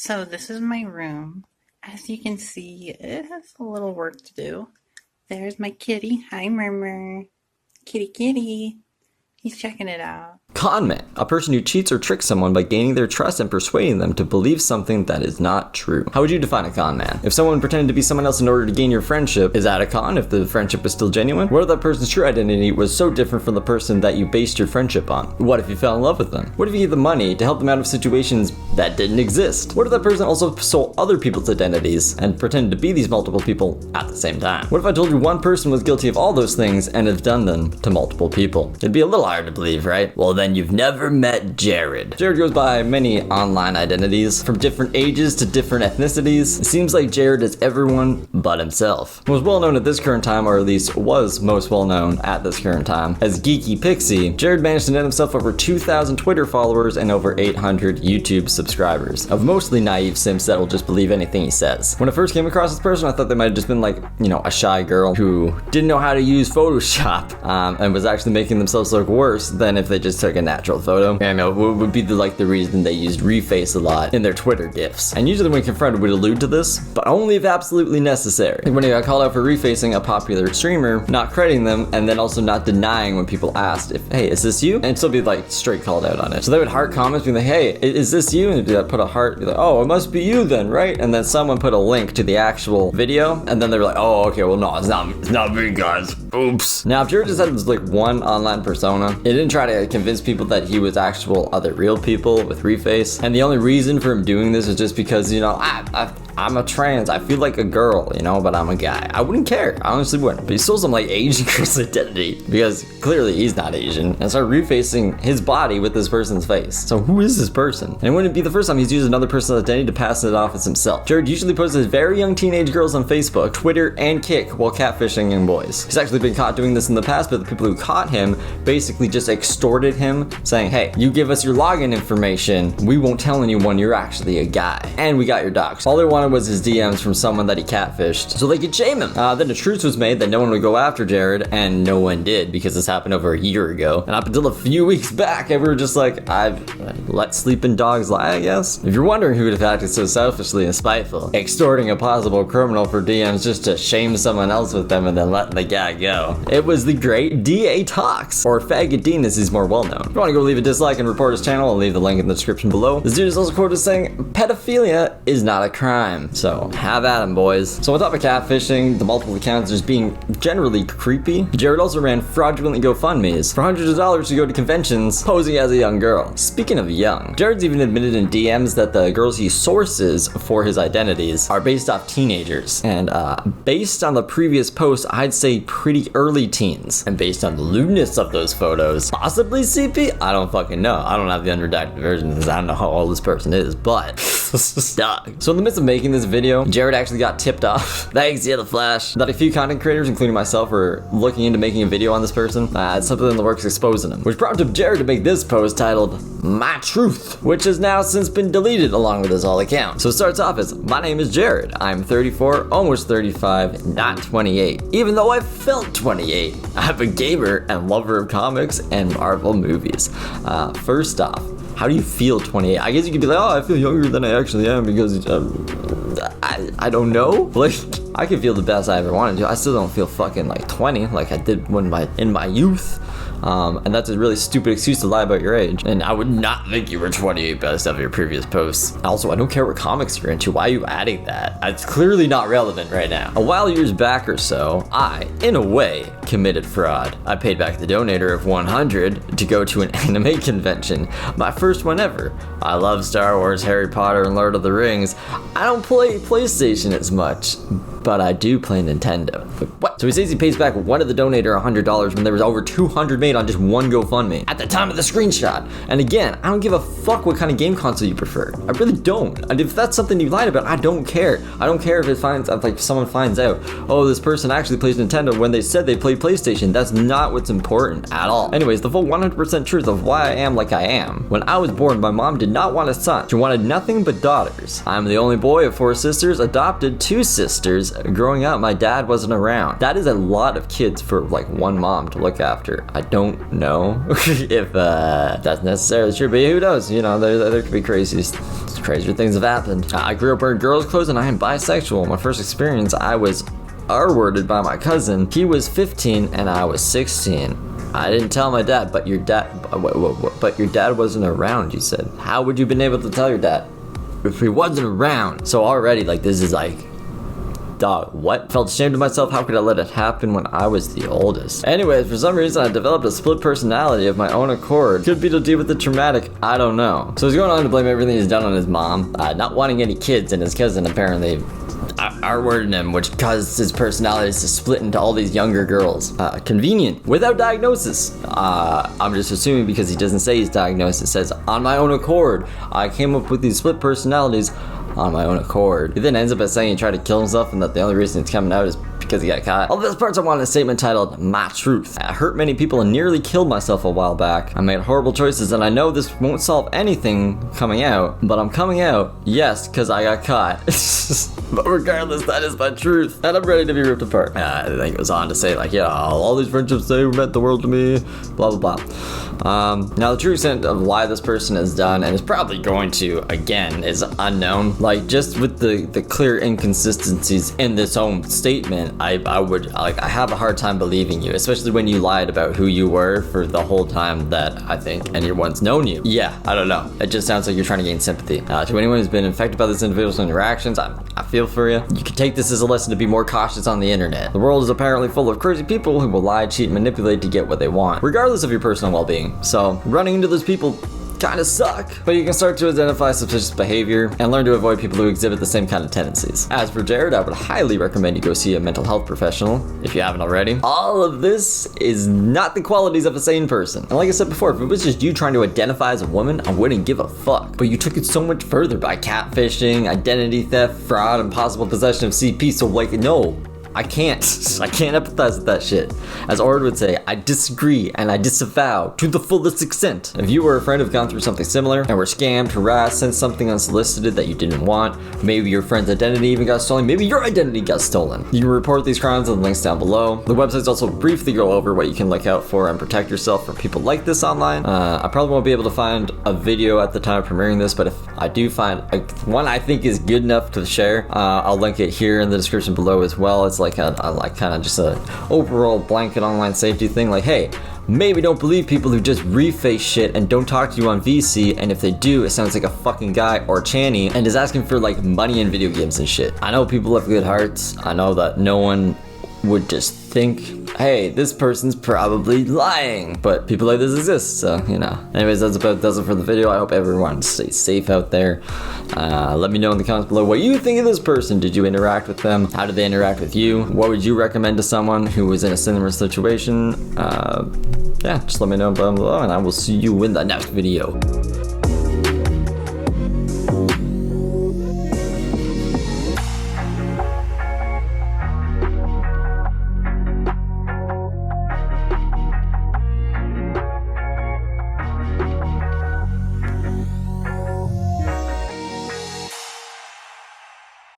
So this is my room. As you can see, it has a little work to do. There's my kitty. Hi, Murmur. Kitty, kitty. He's checking it out. Conman, a person who cheats or tricks someone by gaining their trust and persuading them to believe something that is not true. How would you define a con man? If someone pretended to be someone else in order to gain your friendship, is that a con if the friendship is still genuine? What if that person's true identity was so different from the person that you based your friendship on? What if you fell in love with them? What if you gave them money to help them out of situations that didn't exist? What if that person also stole other people's identities and pretended to be these multiple people at the same time? What if I told you one person was guilty of all those things and have done them to multiple people? It'd be a little hard to believe, right? Well, then you've never met Jared. Jared goes by many online identities, from different ages to different ethnicities. It seems like Jared is everyone but himself. Most well known at this current time, or at least was most well known at this current time, as GeekyPixie, Jared managed to net himself over 2,000 Twitter followers and over 800 YouTube subscribers, of mostly naive simps that will just believe anything he says. When I first came across this person, I thought they might have just been like, a shy girl who didn't know how to use Photoshop, and was actually making themselves look worse than if they just took a natural photo. And it would be the reason they used reface a lot in their Twitter GIFs. And usually when confronted would allude to this, but only if absolutely necessary. Like when he got called out for refacing a popular streamer, not crediting them, and then also not denying when people asked if, hey, is this you? And still be like straight called out on it. So they would heart comments being like, hey, is this you? And they'd put a heart, be like, oh, it must be you then, right? And then someone put a link to the actual video, and then they were like, oh, okay, well no, it's not me, guys. Oops. Now if Jared just had like one online persona, it didn't try to convince people that he was actual other real people with reface, and the only reason for him doing this is just because I'm a trans, I feel like a girl, but I'm a guy. I wouldn't care, I honestly wouldn't. But he stole some like Asian girl's identity because clearly he's not Asian, and started refacing his body with this person's face. So who is this person? And it wouldn't be the first time he's used another person's identity to pass it off as himself. Jared usually posts his very young teenage girls on Facebook, Twitter, and Kick while catfishing young boys. He's actually been caught doing this in the past, but the people who caught him basically just extorted him, saying, hey, you give us your login information, we won't tell anyone you're actually a guy. And we got your docs. All they wanted was his DMs from someone that he catfished so they could shame him. Then a truce was made that no one would go after Jared, and no one did because this happened over a year ago. And up until a few weeks back, we were just like, I've let sleeping dogs lie, I guess. If you're wondering who would have acted so selfishly and spiteful, extorting a possible criminal for DMs just to shame someone else with them and then letting the guy go, it was the great D.A. Talks, or Faggot Dean as he's more well known. If you want to go leave a dislike and report his channel, I'll leave the link in the description below. This dude is also quoted as saying, pedophilia is not a crime. So have at him, boys. So on top of catfishing, the multiple accounts just being generally creepy, Jared also ran fraudulent GoFundMes for hundreds of dollars to go to conventions posing as a young girl. Speaking of young, Jared's even admitted in DMs that the girls he sources for his identities are based off teenagers. And based on the previous post, I'd say pretty early teens. And based on the lewdness of those photos, possibly CP? I don't fucking know. I don't have the unredacted version because I don't know how old this person is, but dog. So in the midst of making this video, Jared actually got tipped off, thanks to the Flash, that a few content creators, including myself, were looking into making a video on this person. It's something in the works exposing him, which prompted Jared to make this post titled, My Truth, which has now since been deleted along with his all account. So it starts off as, my name is Jared. I'm 34, almost 35, not 28. Even though I felt 28, I'm a gamer and lover of comics and Marvel movies. First off, how do you feel 28? I guess you could be like, oh, I feel younger than I actually am because I don't know. Like, I can feel the best I ever wanted to. I still don't feel fucking like 20 like I did in my youth. And that's a really stupid excuse to lie about your age. And I would not think you were 28 based off your previous posts. Also, I don't care what comics you're into. Why are you adding that? It's clearly not relevant right now. A while years back or so, I, in a way, committed fraud. I paid back the donator of 100 to go to an anime convention. My first one ever. I love Star Wars, Harry Potter, and Lord of the Rings. I don't play PlayStation as much, but I do play Nintendo. What? So he says he pays back one of the donator $100 when there was over 200 made on just one GoFundMe at the time of the screenshot. And again, I don't give a fuck what kind of game console you prefer. I really don't. And if that's something you lied about, I don't care. I don't care if someone finds out, oh, this person actually plays Nintendo when they said they played PlayStation. That's not what's important at all. Anyways, the full 100% truth of why I am like I am. When I was born, my mom did not want a son. She wanted nothing but daughters. I'm the only boy of 4 sisters, adopted 2 sisters. Growing up, my dad wasn't around. That is a lot of kids for like one mom to look after. I don't know if that's necessarily true, but who knows? You know, there could be crazier things have happened. I grew up wearing girls' clothes and I am bisexual. My first experience, I was R-worded by my cousin. He was 15 and I was 16. I didn't tell my dad, but your dad wasn't around, you said. How would you been able to tell your dad if he wasn't around? So already, like, this is like, dog, what? Felt ashamed of myself. How could I let it happen when I was the oldest? Anyways, for some reason I developed a split personality of my own accord. Could be to deal with the traumatic, I don't know. So he's going on to blame everything he's done on his mom, not wanting any kids, and his cousin apparently R-worded him, which caused his personalities to split into all these younger girls. Convenient. Without diagnosis. I'm just assuming because he doesn't say he's diagnosed. It says, on my own accord, I came up with these split personalities on my own accord. He then ends up by saying he tried to kill himself and that the only reason it's coming out is because he got caught. All this parts I wanted a statement titled, My Truth. I hurt many people and nearly killed myself a while back. I made horrible choices and I know this won't solve anything coming out, but I'm coming out, yes, because I got caught. But regardless, that is my truth. And I'm ready to be ripped apart. I think it goes on to say like, yeah, all these friendships, they meant the world to me, blah, blah, blah. Now the true extent of why this person has done, and is probably going to, again, is unknown. Like, just with the clear inconsistencies in this own statement, I have a hard time believing you, especially when you lied about who you were for the whole time that I think anyone's known you. Yeah, I don't know. It just sounds like you're trying to gain sympathy. To anyone who's been infected by this individual's interactions, I feel for you. You can take this as a lesson to be more cautious on the internet. The world is apparently full of crazy people who will lie, cheat, and manipulate to get what they want, regardless of your personal well-being. So, running into those people kind of suck, but you can start to identify suspicious behavior and learn to avoid people who exhibit the same kind of tendencies. As for Jared, I would highly recommend you go see a mental health professional if you haven't already. All of this is not the qualities of a sane person. And like I said before, if it was just you trying to identify as a woman, I wouldn't give a fuck. But you took it so much further by catfishing, identity theft, fraud, and possible possession of CP, so like, no. I can't empathize with that shit. As Ord would say, I disagree and I disavow to the fullest extent. If you or a friend have gone through something similar and were scammed, harassed, sent something unsolicited that you didn't want, maybe your friend's identity even got stolen, maybe your identity got stolen, you can report these crimes on the links down below. The websites also briefly go over what you can look out for and protect yourself from people like this online. I probably won't be able to find a video at the time of premiering this, but if I do find one I think is good enough to share, I'll link it here in the description below as well. It's like kind of just a overall blanket online safety thing, like, hey, maybe don't believe people who just reface shit and don't talk to you on VC, and if they do, it sounds like a fucking guy or tranny and is asking for like money in video games and shit. I know people have good hearts. I know that no one would just think, hey, this person's probably lying, but people like this exist, so, you know. Anyways, that's about does it for the video. I hope everyone stays safe out there. Let me know in the comments below what you think of this person. Did you interact with them? How did they interact with you? What would you recommend to someone who was in a similar situation? Yeah, just let me know down below, and I will see you in the next video.